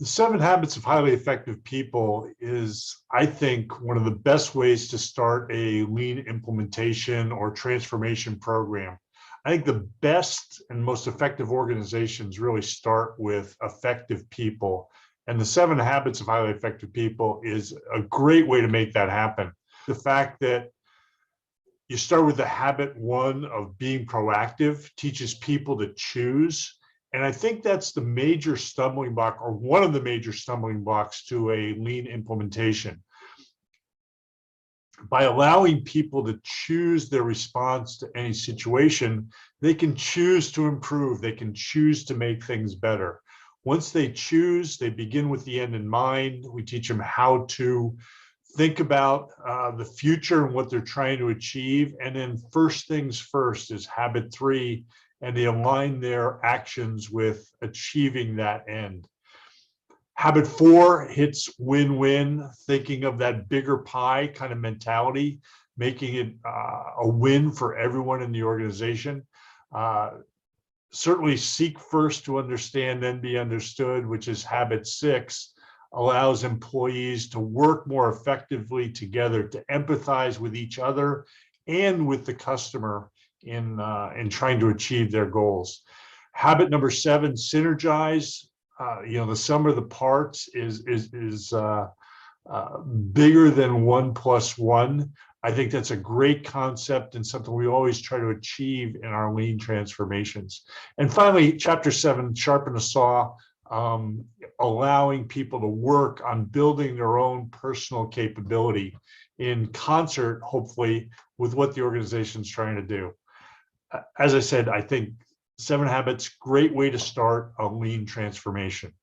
The 7 Habits of Highly Effective People is, I think, one of the best ways to start a lean implementation or transformation program. I think the best and most effective organizations really start with effective people. And the 7 Habits of Highly Effective People is a great way to make that happen. The fact that you start with the habit 1 of being proactive teaches people to choose. And I think that's the major stumbling block, or one of the major stumbling blocks to a lean implementation. By allowing people to choose their response to any situation, they can choose to improve. They can choose to make things better. Once they choose, they begin with the end in mind. We teach them how to think about the future and what they're trying to achieve. And then first things first is habit 3, and they align their actions with achieving that end. Habit 4 hits win-win, thinking of that bigger pie kind of mentality, making it a win for everyone in the organization. Certainly seek first to understand, then be understood, which is habit 6, allows employees to work more effectively together, to empathize with each other and with the customer in trying to achieve their goals. Habit number 7, synergize. The sum of the parts is bigger than 1 + 1. I think that's a great concept and something we always try to achieve in our lean transformations. And finally, chapter 7, sharpen a saw, allowing people to work on building their own personal capability in concert, hopefully, with what the organization's trying to do. As I said, I think 7 Habits, great way to start a lean transformation.